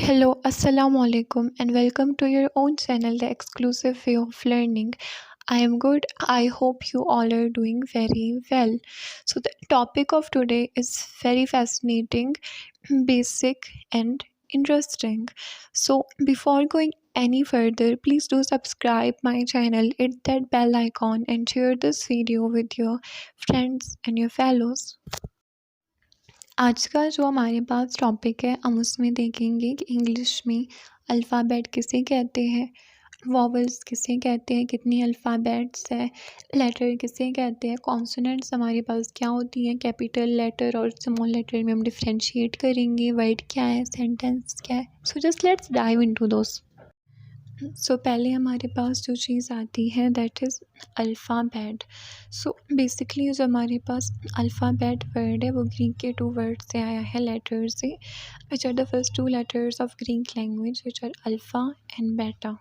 Hello, Assalamu alaikum, and welcome to your own channel, The Exclusive Way of Learning. I am good. I hope you all are doing very well. So, the topic of today is very fascinating, basic, and interesting. So, before going any further, please do subscribe my channel, hit that bell icon, and share this video with your friends and your fellows. आज का जो हमारे पास topic है हम उसमें देखेंगे कि English में अल्फ़ाबेट किसे कहते हैं, वॉवल्स किसे कहते हैं, कितनी अल्फ़ाबेट्स है, लेटर किसे कहते हैं, कॉन्सोनेंट्स हमारे पास क्या होती हैं, कैपिटल लेटर और स्मॉल लेटर में हम डिफ्रेंशिएट करेंगे, वर्ड क्या है, सेंटेंस क्या है. So just let's dive into those. So पहले हमारे पास जो चीज़ आती है that is alphabet. So basically जो हमारे पास अल्फ़ाबेट वर्ड है वो ग्रीक के 2 वर्ड से आया है, लेटर से, which are the first 2 letters of Greek language which are alpha and beta.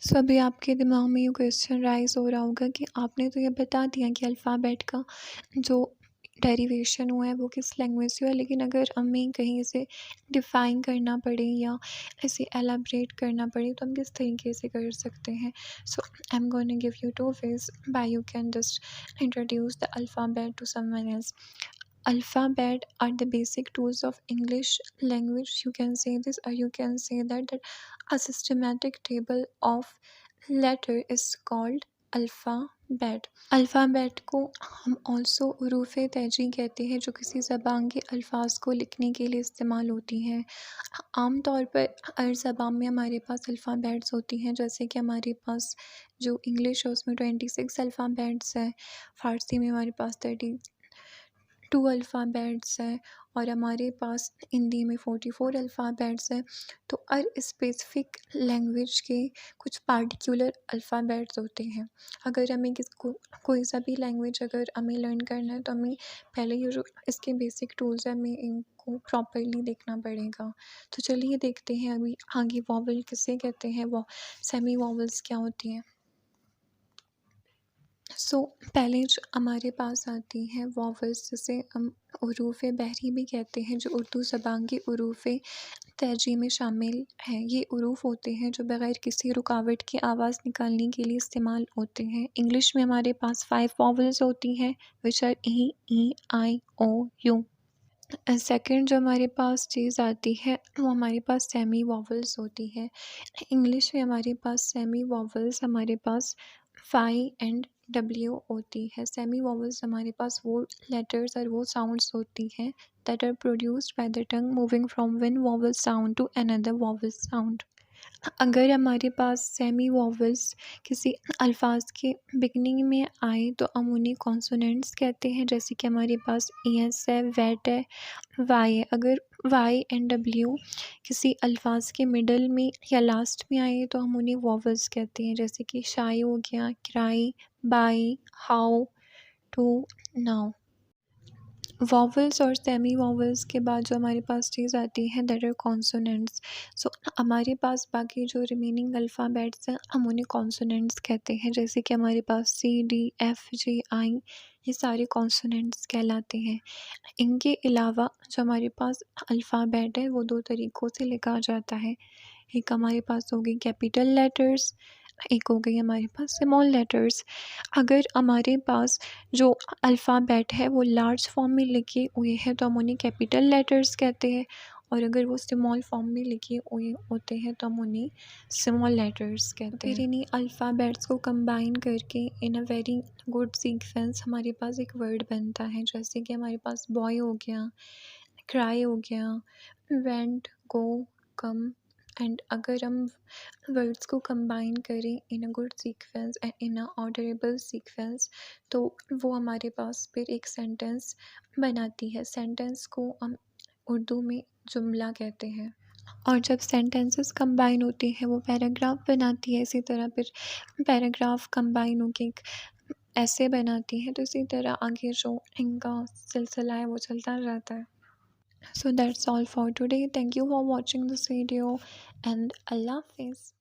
So अभी आपके दिमाग में ये क्वेश्चन राइज हो रहा होगा कि आपने तो ये बता दिया कि अल्फ़ाबेट का जो डेरिवेशन हुआ है वो किस लैंग्वेज से हुआ है, लेकिन अगर हमें कहीं इसे डिफ़ाइन करना पड़े या इसे एलाब्रेट करना पड़े तो हम किस तरीके से कर सकते हैं. So I am going to give you 2 ways by you can just introduce the alphabet to someone else. Alphabet are the basic tools of English language. You can say this, or you can say that a systematic table of letter is called alphabet. Alphabet को हम also हरूफ तहजी कहते हैं जो किसी ज़बान के अल्फाज को लिखने के लिए इस्तेमाल होती हैं. आम तौर पर हर ज़बान में हमारे पास अल्फ़ाबेट्स होती हैं, जैसे कि हमारे पास जो इंग्लिश है उसमें 26 अल्फ़ाबेट्स हैं, फ़ारसी में हमारे पास 32 अल्फ़ाबेट्स हैं और हमारे पास हिंदी में 44 अल्फ़ाबेट्स हैं. तो हर स्पेसिफ़िक लैंग्वेज के कुछ पार्टिकुलर अल्फ़ाबेट्स होते हैं. अगर हमें कोई सा भी लैंग्वेज अगर हमें लर्न करना है तो हमें पहले ये जो इसके बेसिक टूल्स हैं हमें इनको प्रॉपर्ली देखना पड़ेगा. तो चलिए देखते हैं अभी आगे वॉवल किसे कहते हैं, वो सेमी वॉवल्स क्या होती हैं. पहले जो हमारे पास आती हैं वॉवल्स, जिसे हम हरूफ बहरी भी कहते हैं, जो उर्दू ज़बान की हरूफ तहजी में शामिल हैं. ये हरूफ होते हैं जो बग़ैर किसी रुकावट के आवाज़ निकालने के लिए इस्तेमाल होते हैं. इंग्लिश में हमारे पास 5 वॉवल्स होती हैं which are E I O U. Second जो हमारे पास चीज़ आती है वो हमारे पास सेमी वॉवल्स होती है. इंग्लिश में हमारे पास सेमी वॉवल्स हमारे पास फाई एंड डब्ल्यू होती है. सेमी वॉवल्स हमारे पास वो लेटर्स और वो साउंड्स होती हैं that are produced by the tongue moving from one vowel sound to another vowel sound. अगर हमारे पास सेमी वॉवल्स किसी अल्फाज के बिगनिंग में आए तो हम उन्हें कॉन्सोनेंट्स कहते हैं, जैसे कि हमारे पास एस है, वेट है, वाई है. अगर वाई एंड डब्ल्यू किसी अल्फाज के मिडल में या लास्ट में आए तो हम उन्हें वॉवल्स कहते हैं, जैसे कि शाई हो गया, cry, buy, how, to, now. Vowels और सेमी वॉवल्स के बाद जो हमारे पास चीज़ आती है दैट आर कॉन्सोनेंट्स. सो हमारे पास बाकी जो रिमेनिंग अल्फ़ाबेट्स हैं हम उन्हें कॉन्सोनेंट्स कहते हैं, जैसे कि हमारे पास सी, डी, एफ, जी, आई, ये सारे कॉन्सोनेंट्स कहलाते हैं. इनके अलावा जो हमारे पास अल्फ़ाबेट है वो 2 तरीक़ों से लिखा जाता है. एक हमारे पास हो गई कैपिटल लेटर्स, एक हो गई हमारे पास स्मॉल लेटर्स. अगर हमारे पास जो अल्फ़ाबेट है वो लार्ज फॉर्म में लिखे हुए हैं तो हम उन्हें कैपिटल लेटर्स कहते हैं, और अगर वो स्मॉल फॉर्म में लिखे हुए होते हैं तो हम उन्हें स्मॉल लेटर्स कहते हैं. फिर इन्हीं अल्फ़ाबेट्स को कंबाइन करके इन अ वेरी गुड सीक्वेंस हमारे पास एक वर्ड बनता है, जैसे कि हमारे पास बॉय हो गया, क्राई हो गया, वेंट, गो, कम. एंड अगर हम वर्ड्स को कंबाइन करें in a good sequence and in a orderable sequence तो वो हमारे पास फिर एक सेंटेंस बनाती है. सेंटेंस को हम उर्दू में जुमला कहते हैं, और जब सेंटेंसेस कंबाइन होती हैं वो पैराग्राफ बनाती है. इसी तरह फिर पैराग्राफ कंबाइन होकर एक ऐसे बनाती हैं. तो इसी तरह आगे जो इनका सिलसिला है वो चलता रहता है. So that's all for today. Thank you for watching this video and Allah Hafiz.